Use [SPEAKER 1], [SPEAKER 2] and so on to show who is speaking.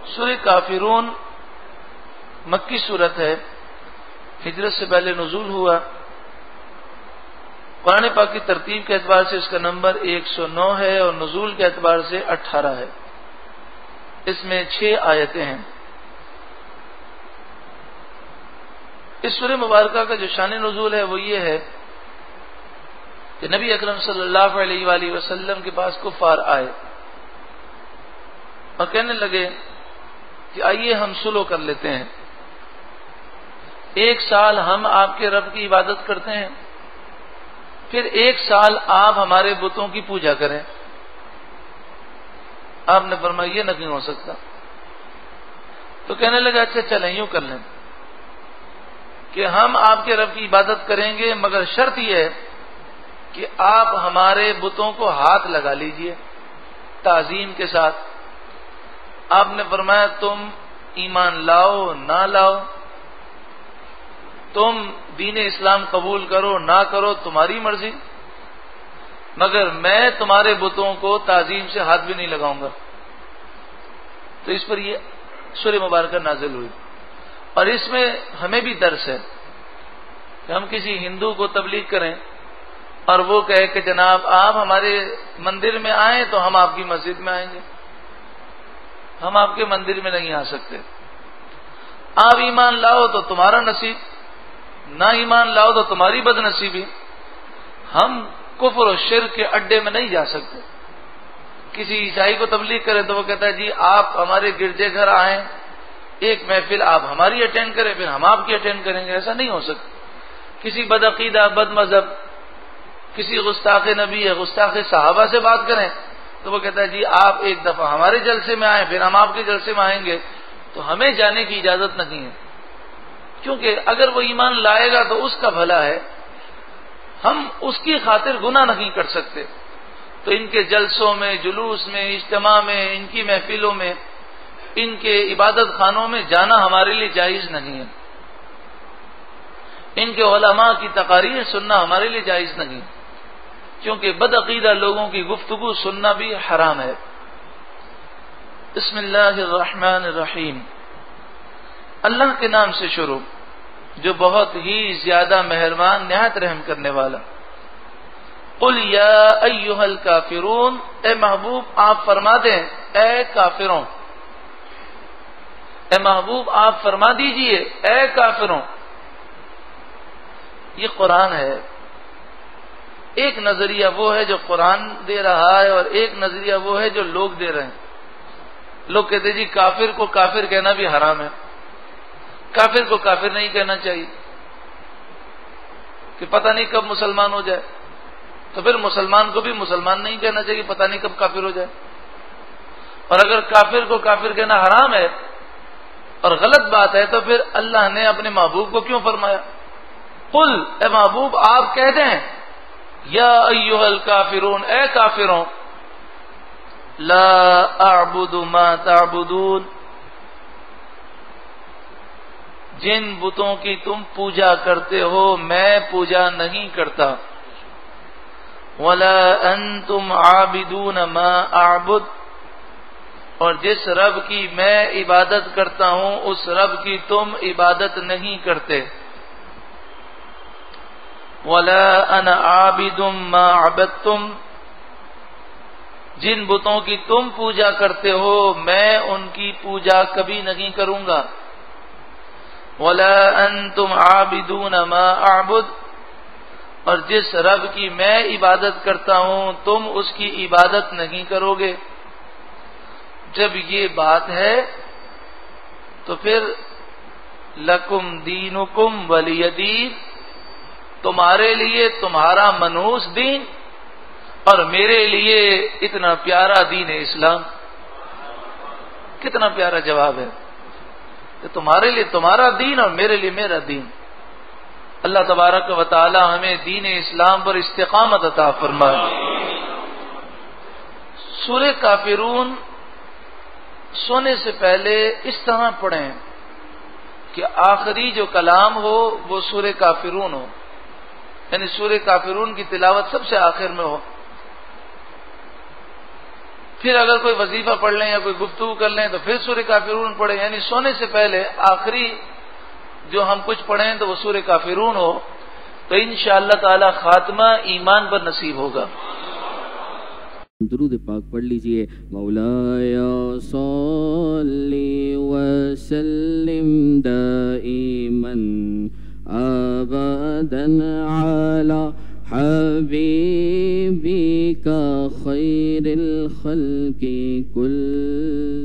[SPEAKER 1] سورہ کافرون مکی صورت ہے، ہجرت سے پہلے نزول ہوا۔ قرآن پاک کی ترتیب کے اعتبار سے اس کا نمبر 109 ہے اور نزول کے اعتبار سے 18 ہے۔ اس میں 6 آیتیں ہیں۔ اس سورہ مبارکہ کا جو شان نزول ہے وہ یہ ہے کہ نبی اکرم صلی اللہ علیہ وآلہ وسلم کے پاس کفار آئے اور کہنے لگے کہ آئیے ہم صلح کر لیتے ہیں، 1 سال ہم آپ کے رب کی عبادت کرتے ہیں، پھر 1 سال آپ ہمارے بتوں کی پوجا کریں۔ آپ نے فرمایا یہ نہیں ہو سکتا۔ تو کہنے لگا اچھا چلیں یوں کر لیں کہ ہم آپ کے رب کی عبادت کریں گے، مگر شرط یہ ہے کہ آپ ہمارے بتوں کو ہاتھ لگا لیجئے تعظیم کے ساتھ۔ آپ نے فرمایا تم ایمان لاؤ نہ لاؤ، تم دین اسلام قبول کرو نہ کرو تمہاری مرضی، مگر میں تمہارے بتوں کو تعظیم سے ہاتھ بھی نہیں لگاؤں گا۔ تو اس پر یہ سورہ مبارکہ نازل ہوئی، اور اس میں ہمیں بھی درس ہے کہ ہم کسی ہندو کو تبلیغ کریں اور وہ کہے کہ جناب آپ ہمارے مندر میں آئیں تو ہم آپ کی مسجد میں آئیں گے، ہم آپ کے مندر میں نہیں آ سکتے، آپ ایمان لاؤ تو تمہارا نصیب، نہ ایمان لاؤ تو تمہاری بد نصیبی، ہم کفر و شرک کے اڈے میں نہیں جا سکتے۔ کسی عیسائی کو تبلیغ کریں تو وہ کہتا ہے جی آپ ہمارے گرجے گھر آئیں، ایک محفل آپ ہماری اٹینڈ کریں پھر ہم آپ کی اٹینڈ کریں گے، ایسا نہیں ہو سکتا۔ کسی بدعقیدہ بد مذہب، کسی گستاخ نبی یا گستاخ صحابہ سے بات کریں تو وہ کہتا ہے جی آپ ایک دفعہ ہمارے جلسے میں آئیں پھر ہم آپ کے جلسے میں آئیں گے، تو ہمیں جانے کی اجازت نہیں ہے، کیونکہ اگر وہ ایمان لائے گا تو اس کا بھلا ہے، ہم اس کی خاطر گناہ نہیں کر سکتے۔ تو ان کے جلسوں میں، جلوس میں، اجتماع میں، ان کی محفلوں میں، ان کے عبادت خانوں میں جانا ہمارے لیے جائز نہیں ہے، ان کے علماء کی تقاریر سننا ہمارے لیے جائز نہیں، کیونکہ بدعقیدہ لوگوں کی گفتگو سننا بھی حرام ہے۔ بسم اللہ الرحمن الرحیم، اللہ کے نام سے شروع جو بہت ہی زیادہ مہربان نہایت رحم کرنے والا۔ قل یا ایھا الکافرون، اے محبوب آپ فرما دیں اے کافروں، اے محبوب آپ فرما دیجئے اے کافروں۔ یہ قرآن ہے، ایک نظریہ وہ ہے جو قرآن دے رہا ہے اور ایک نظریہ وہ ہے جو لوگ دے رہے ہیں۔ لوگ کہتے ہیں جی کافر کو کافر کہنا بھی حرام ہے، کافر کو کافر نہیں کہنا چاہیے کہ پتہ نہیں کب مسلمان ہو جائے، تو پھر مسلمان کو بھی مسلمان نہیں کہنا چاہیے پتہ نہیں کب کافر ہو جائے۔ اور اگر کافر کو کافر کہنا حرام ہے اور غلط بات ہے تو پھر اللہ نے اپنے محبوب کو کیوں فرمایا؟ قل، اے محبوب آپ کہہ دیں یا ایھا الکافرون، اے کافروں، لا اعبد ما تعبدون، جن بتوں کی تم پوجا کرتے ہو میں پوجا نہیں کرتا، ولا انتم عابدون ما اعبد، اور جس رب کی میں عبادت کرتا ہوں اس رب کی تم عبادت نہیں کرتے، ولا انا عابد ما عبدتم، جن بتوں کی تم پوجا کرتے ہو میں ان کی پوجا کبھی نہیں کروں گا، ولا انتم عابدون ما اعبد، اور جس رب کی میں عبادت کرتا ہوں تم اس کی عبادت نہیں کرو گے۔ جب یہ بات ہے تو پھر لکم دینکم ولی دین، تمہارے لیے تمہارا منحوس دین اور میرے لیے اتنا پیارا دین اسلام۔ کتنا پیارا جواب ہے کہ تمہارے لیے تمہارا دین اور میرے لیے میرا دین۔ اللہ تبارک و تعالی ہمیں دین اسلام پر استقامت عطا فرمائے۔ سورہ کافرون سونے سے پہلے اس طرح پڑھیں کہ آخری جو کلام ہو وہ سورہ کافرون ہو، یعنی سورہ کافرون کی تلاوت سب سے آخر میں ہو۔ پھر اگر کوئی وظیفہ پڑھ لیں یا کوئی گفتگو کر لیں تو پھر سورہ کافرون پڑھیں، یعنی سونے سے پہلے آخری جو ہم کچھ پڑھیں تو وہ سورہ کافرون ہو، تو انشاءاللہ تعالی خاتمہ ایمان پر نصیب ہوگا۔
[SPEAKER 2] درود پاک پڑھ لیجئے۔ مولایا صلی وسلم دائما ابدا علی حبیبک خیر الخلق کل